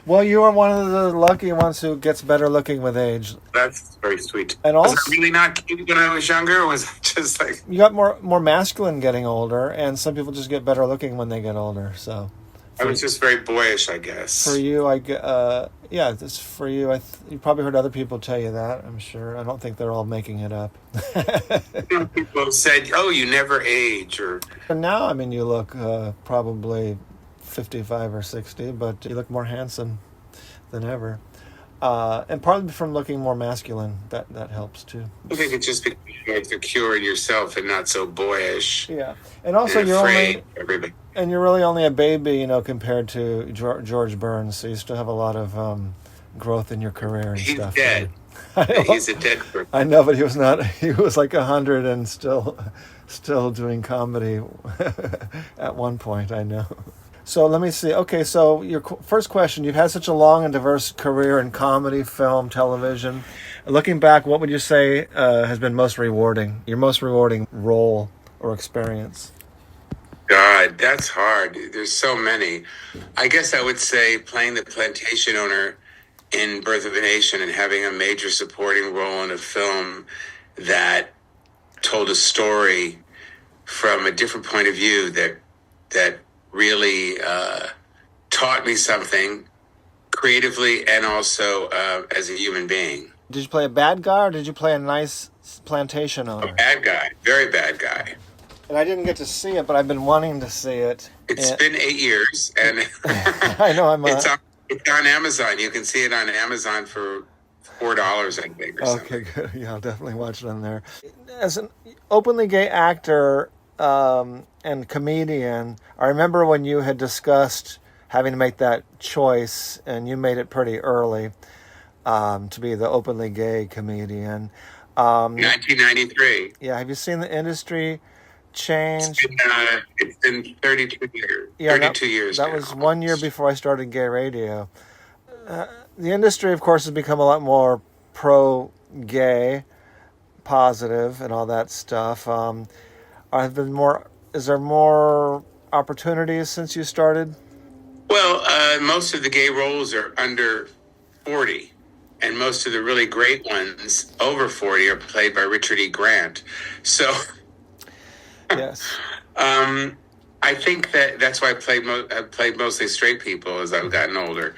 Well, you are one of the lucky ones who gets better looking with age. That's very sweet. And Was also, I really not cute when I was younger, or was it just like... you got more masculine getting older, and some people just get better looking when they get older. So, I for was just very boyish, I for guess. you, yeah, this for you. You probably heard other people tell you that. I'm sure. I don't think they're all making it up. People have said, "Oh, you never age," or And now, I mean, you look probably 55 or 60, but you look more handsome than ever. And partly from looking more masculine, that helps too. I think it's just because you're secure in yourself and not so boyish Yeah, and also and afraid of everybody. you're really only a baby, compared to George Burns. So you still have a lot of growth in your career and He's stuff. dead. I know, He's a dead person. I know, but he was not. He was like 100 and still doing comedy at one point. I know. So let me see. Okay, so your first question: you've had such a long and diverse career in comedy, film, television. Looking back, what would you say has been most rewarding? Your most rewarding role or experience? God, that's hard. There's so many. I guess I would say playing the plantation owner in Birth of a Nation and having a major supporting role in a film that told a story from a different point of view that really taught me something creatively and also as a human being. Did you play a bad guy or did you play a nice plantation A owner? bad guy, very bad guy. And I didn't get to see it, but I've been wanting to see it. It's And been 8 years, and I know I'm it's on Amazon. You can see it on Amazon for $4, I think, or something. okay, good. Yeah, I'll definitely watch it on there. As an openly gay actor and comedian, I remember when you had discussed having to make that choice, and you made it pretty early to be the openly gay comedian. 1993. Yeah, have you seen the industry change? It's been 32 years. Yeah, 32 years that now. was 1 year before I started gay radio. The industry, of course, has become a lot more pro-gay, positive, and all that stuff. Is there more opportunities since you started? Well, most of the gay roles are under 40, and most of the really great ones over 40 are played by Richard E. Grant. So Yes. I think that's why I've played mostly straight people as I've gotten older.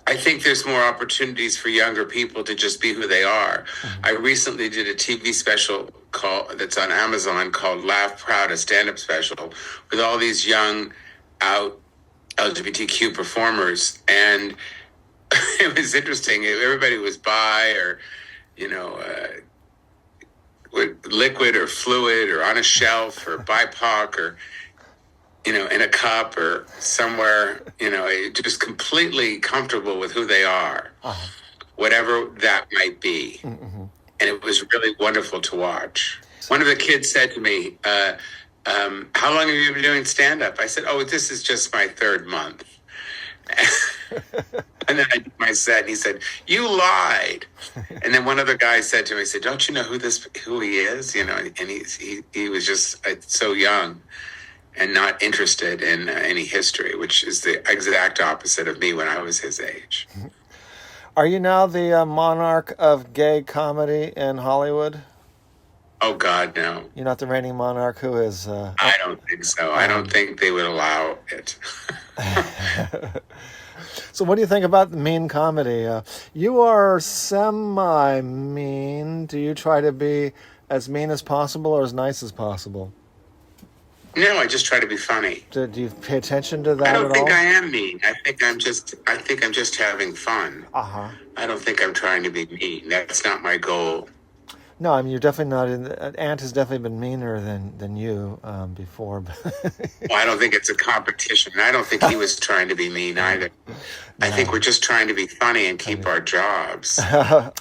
I think there's more opportunities for younger people to just be who they are. I recently did a TV special that's on Amazon called Laugh Proud, a stand-up special with all these young out LGBTQ performers. And it was interesting. Everybody was bi or, with liquid or fluid or on a shelf or BIPOC or, in a cup or somewhere, just completely comfortable with who they are, whatever that might be. Mm-hmm. And it was really wonderful to watch. One of the kids said to me, how long have you been doing stand-up? I said, oh, this is just my third month. And then I did my set, and he said, you lied. And then one other guy said to me, he said, don't you know who he is? And he was just so young and not interested in any history, which is the exact opposite of me when I was his age. Are you now the monarch of gay comedy in Hollywood? Oh, God, no. You're not the reigning monarch. Who is? I don't think so. I don't think they would allow it. So what do you think about the mean comedy? You are semi-mean. Do you try to be as mean as possible or as nice as possible? No, I just try to be funny. Do you pay attention to that I at all? don't think I am mean. I think I'm just having fun. Uh-huh. I don't think I'm trying to be mean. That's not my goal. No, I mean, you're definitely not. Ant has definitely been meaner than you before. Well, I don't think it's a competition. I don't think he was trying to be mean either. I think we're just trying to be funny and keep our jobs.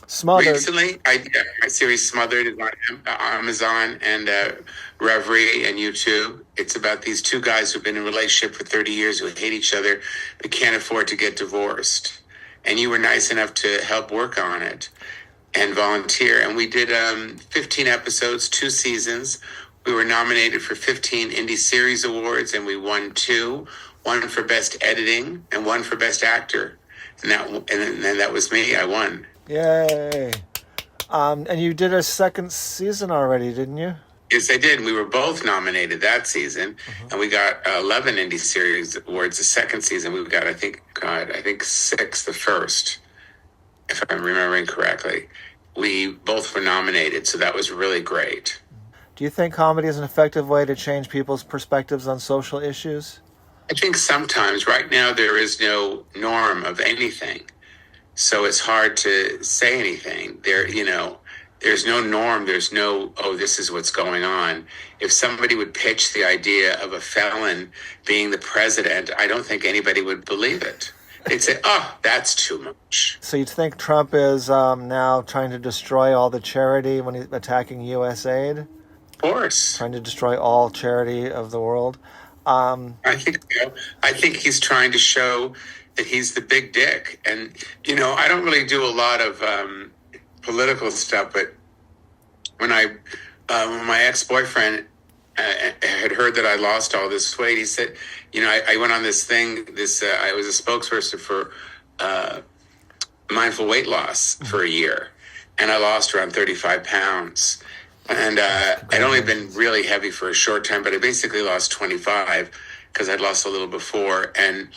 Smothered. Recently, my series Smothered is on Amazon and Reverie and YouTube. It's about these two guys who've been in a relationship for 30 years who hate each other but can't afford to get divorced. And you were nice enough to help work on it and volunteer. And we did 15 episodes, 2 seasons. We were nominated for 15 Indie Series Awards, and we won 2. one for best editing, and one for best actor. And that was me. I won. Yay! And you did a second season already, didn't you? Yes, I did. We were both nominated that season, and we got 11 Indie Series Awards the second season. We got, I think 6 the first, if I'm remembering correctly. We both were nominated, so that was really great. Do you think comedy is an effective way to change people's perspectives on social issues? I think sometimes, right now, there is no norm of anything. So it's hard to say anything. There's no norm. There's no, oh, this is what's going on. If somebody would pitch the idea of a felon being the president, I don't think anybody would believe it. They'd say, oh, that's too much. So you think Trump is now trying to destroy all the charity when he's attacking USAID? Of course. Trying to destroy all charity of the world? I think he's trying to show that he's the big dick. And, I don't really do a lot of political stuff, but when my ex-boyfriend had heard that I lost all this weight, he said, I went on this thing, I was a spokesperson for mindful weight loss for a year, and I lost around 35 pounds. And I'd only been really heavy for a short time, but I basically lost 25 because I'd lost a little before and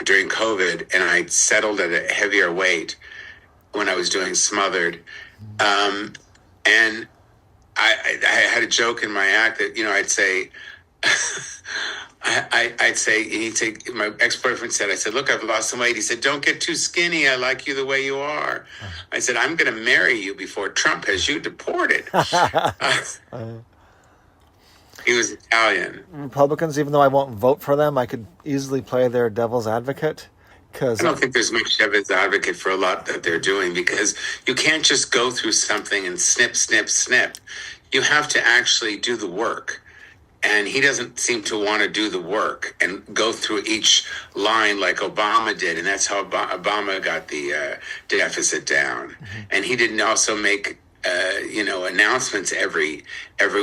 during COVID, and I settled at a heavier weight when I was doing Smothered. And I had a joke in my act that, I'd say, my ex-boyfriend said, I said, look, I've lost some weight. He said, don't get too skinny. I like you the way you are. I said, I'm going to marry you before Trump has you deported. He was Italian. Republicans, even though I won't vote for them, I could easily play their devil's advocate. I don't think there's much devil's advocate for a lot that they're doing, because you can't just go through something and snip, snip, snip. You have to actually do the work. And he doesn't seem to want to do the work and go through each line like Obama did. And that's how Obama got the deficit down. Mm-hmm. And he didn't also make, announcements every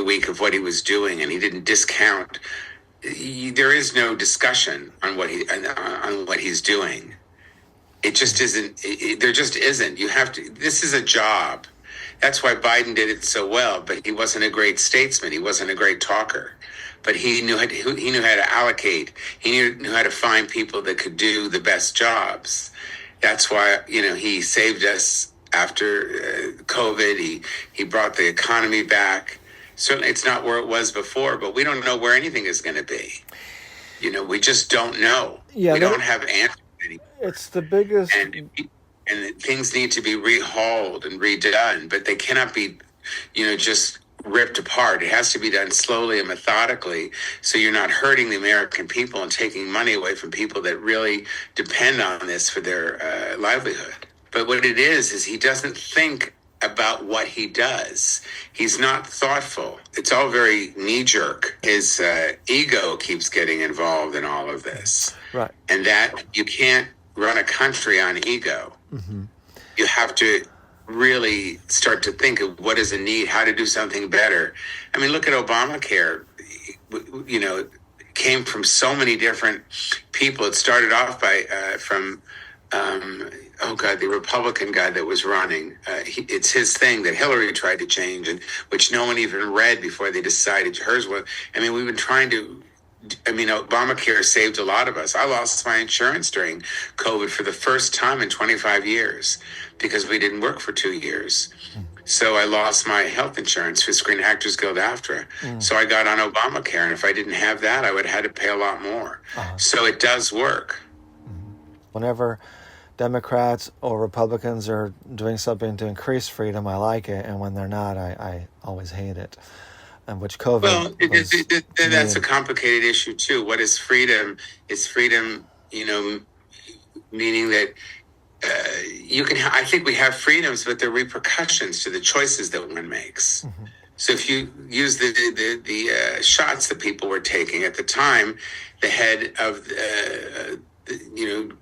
week of what he was doing. And he didn't discount. There is no discussion on what he's doing. It just isn't. There just isn't. You have to. This is a job. That's why Biden did it so well. But he wasn't a great statesman. He wasn't a great talker. But he knew how to allocate. He knew how to find people that could do the best jobs. That's why he saved us after COVID. He brought the economy back. Certainly, it's not where it was before, but we don't know where anything is going to be. We just don't know. Yeah, we don't have answers anymore. It's the biggest. And things need to be rehauled and redone, but they cannot be, just ripped apart. It has to be done slowly and methodically, so you're not hurting the American people and taking money away from people that really depend on this for their livelihood. But what it is he doesn't think about what he does. He's not thoughtful. It's all very knee-jerk. His ego keeps getting involved in all of this. Right. And that you can't run a country on ego. Mm-hmm. You have to really start to think of what is a need, how to do something better. I mean, look at Obamacare. It came from so many different people. It started off from the Republican guy that was running. It's his thing that Hillary tried to change, and which no one even read before they decided hers was. I mean, we've been trying to. Obamacare saved a lot of us. I lost my insurance during COVID for the first time in 25 years because we didn't work for 2 years. So I lost my health insurance for Screen Actors Guild AFTRA. So I got on Obamacare, and if I didn't have that, I would have had to pay a lot more. So it does work. Whenever Democrats or Republicans are doing something to increase freedom, I like it, and when they're not, I always hate it. And which COVID. Well, that's a complicated issue too. What is freedom? Is freedom, meaning that you can. I think we have freedoms, but there are repercussions to the choices that one makes. Mm-hmm. So if you use the shots that people were taking at the time, the head of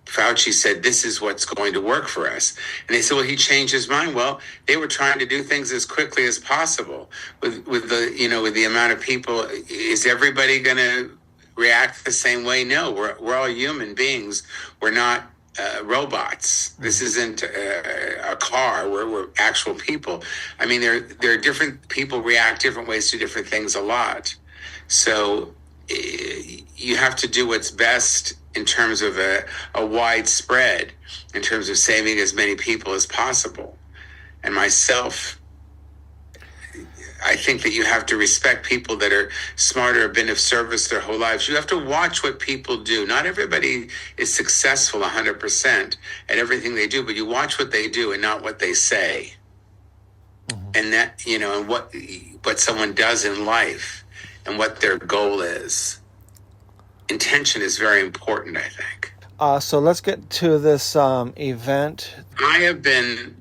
Fauci said, this is what's going to work for us. And they said, well, he changed his mind. Well, they were trying to do things as quickly as possible with the amount of people. Is everybody going to react the same way? No, we're all human beings. We're not robots. This isn't a car. We're actual people. I mean, there are different people react different ways to different things a lot. So you have to do what's best in terms of a widespread, in terms of saving as many people as possible. And myself, I think that you have to respect people that are smarter, have been of service their whole lives. You have to watch what people do. Not everybody is successful 100% at everything they do, but you watch what they do and not what they say. And that, and what someone does in life and what their goal is. Intention is very important, I think. So let's get to this event. I have been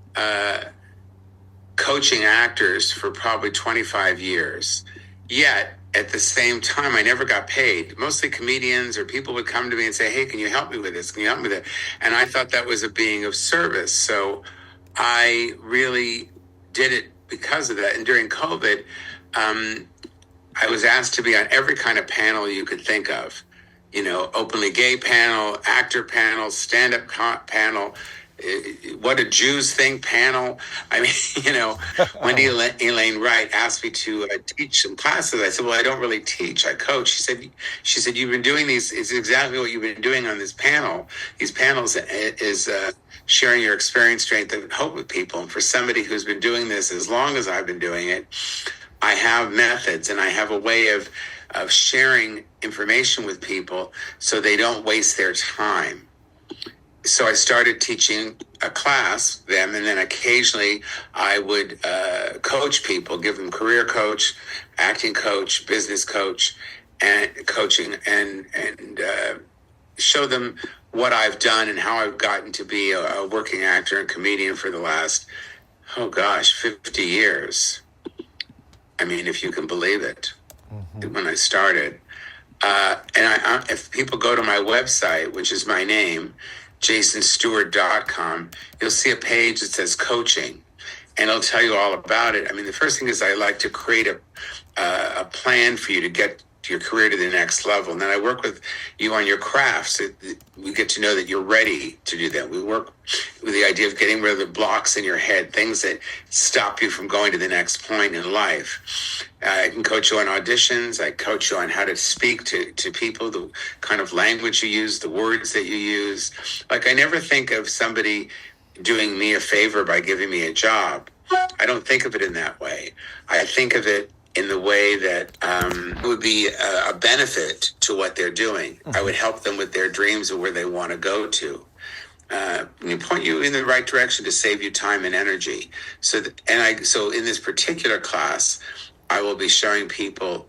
coaching actors for probably 25 years. Yet, at the same time, I never got paid. Mostly comedians or people would come to me and say, hey, can you help me with this? Can you help me with that? And I thought that was a being of service. So I really did it because of that. And during COVID, I was asked to be on every kind of panel you could think of. Openly gay panel, actor panel, stand-up panel, what a Jews think panel. I mean, Wendy Elaine Wright asked me to teach some classes. I said, well, I don't really teach, I coach. She said, you've been doing these, it's exactly what you've been doing on this panel. These panels is sharing your experience, strength, and hope with people. And for somebody who's been doing this as long as I've been doing it, I have methods and I have a way of sharing information with people so they don't waste their time. So I started teaching a class, them, and then occasionally I would coach people, give them career coach, acting coach, business coach, and coaching, and show them what I've done and how I've gotten to be a working actor and comedian for the last, 50 years. I mean, if you can believe it, when I started. And if people go to my website, which is my name, jasonstuart.com, you'll see a page that says coaching, and it'll tell you all about it. I mean, the first thing is I like to create a plan for you to get your career to the next level. And then I work with you on your craft so we get to know that you're ready to do that. We work with the idea of getting rid of the blocks in your head, things that stop you from going to the next point in life. I can coach you on auditions. I coach you on how to speak to people, the kind of language you use, the words that you use. Like, I never think of somebody doing me a favor by giving me a job. I don't think of it in that way. I think of it in the way that would be a benefit to what they're doing. I would help them with their dreams or where they want to go to. Point you in the right direction to save you time and energy. So in this particular class, I will be showing people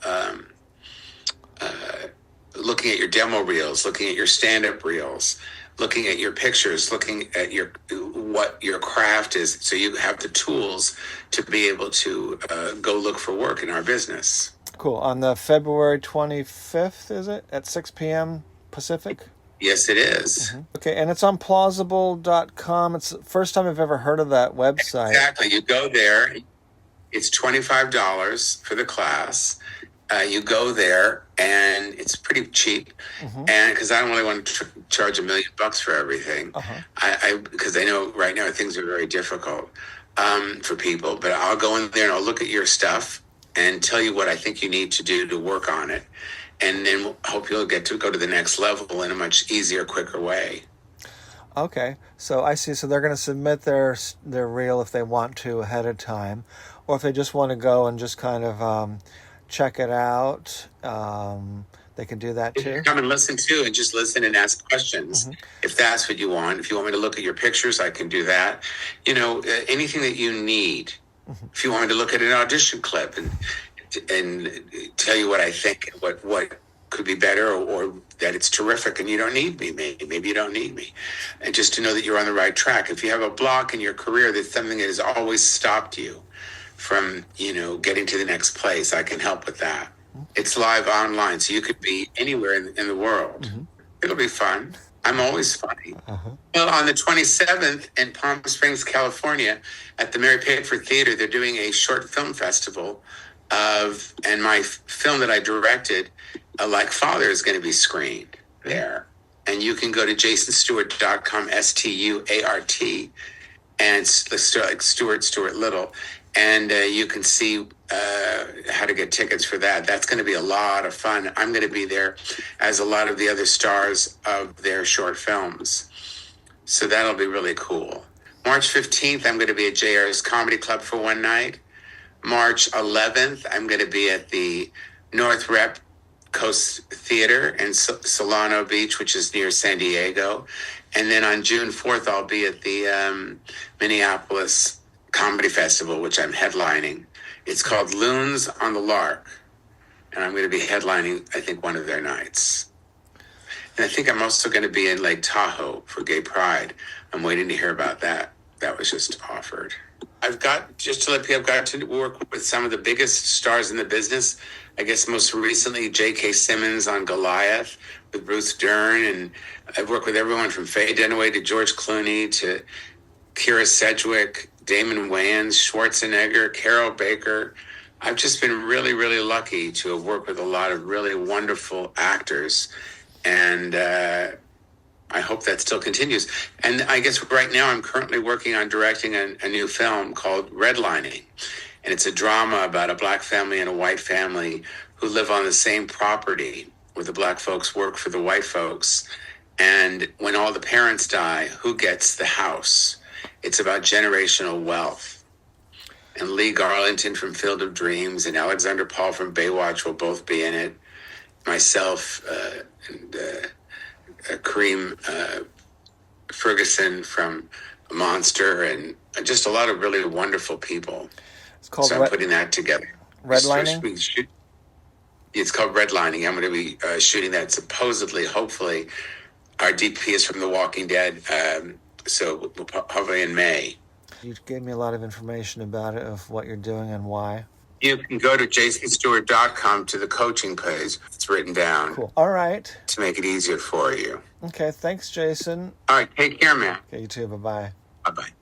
looking at your demo reels, looking at your stand-up reels, looking at your pictures, looking at what your craft is, so you have the tools to be able to go look for work in our business. Cool. On the February 25th, is it? At 6 p.m. Pacific? Yes, it is. Mm-hmm. Okay, and it's on plausible.com. It's the first time I've ever heard of that website. Exactly. You go there. It's $25 for the class. You go there, and it's pretty cheap. And because I don't really want to charge $1 million for everything, because I know right now things are very difficult for people. But I'll go in there and I'll look at your stuff and tell you what I think you need to do to work on it, and then hope you'll get to go to the next level in a much easier, quicker way. Okay, so I see. So they're going to submit their reel if they want to ahead of time, or if they just want to go and just kind of check it out. They can do that too. Come and listen too, and just listen and ask questions if that's what you want. If you want me to look at your pictures, I can do that. Anything that you need. If you want me to look at an audition clip and tell you what I think, what could be better, or that it's terrific and you don't need me, maybe you don't need me, and just to know that you're on the right track. If you have a block in your career, that's something that has always stopped you from getting to the next place, I can help with that. It's live online, so you could be anywhere in the world. It'll be fun. I'm always funny. Well, on the 27th in Palm Springs, California, at the Mary Pickford Theater, they're doing a short film festival and my film that I directed like Father is going to be screened there. And you can go to jasonstuart.com, STUART, and like Stuart Little, and you can see how to get tickets for that. That's going to be a lot of fun. I'm going to be there as a lot of the other stars of their short films. So that'll be really cool. March 15th, I'm going to be at JR's Comedy Club for one night. March 11th, I'm going to be at the North Rep Coast Theater in Solano Beach, which is near San Diego. And then on June 4th, I'll be at the Minneapolis Comedy Festival, which I'm headlining. It's called Loons on the Lark. And I'm going to be headlining, I think, one of their nights. And I think I'm also going to be in Lake Tahoe for Gay Pride. I'm waiting to hear about that. That was just offered. I've got to work with some of the biggest stars in the business. I guess most recently, J.K. Simmons on Goliath with Bruce Dern. And I've worked with everyone from Faye Dunaway to George Clooney to Kira Sedgwick, Damon Wayans, Schwarzenegger, Carol Baker. I've just been really, really lucky to have worked with a lot of really wonderful actors. And I hope that still continues. And I guess right now I'm currently working on directing a new film called Redlining. And it's a drama about a black family and a white family who live on the same property where the black folks work for the white folks. And when all the parents die, who gets the house? It's about generational wealth. And Lee Garlington from Field of Dreams and Alexander Paul from Baywatch will both be in it. Myself and Kareem Ferguson from Monster, and just a lot of really wonderful people. It's called I'm putting that together. Redlining? It's called Redlining. I'm going to be shooting that supposedly, hopefully. Our DP is from The Walking Dead, so probably in May. You gave me a lot of information about it, of what you're doing and why. You can go to jasonstuart.com to the coaching page. It's written down. Cool. All right. To make it easier for you. Okay. Thanks, Jason. All right. Take care, man. Okay, you too. Bye-bye. Bye-bye.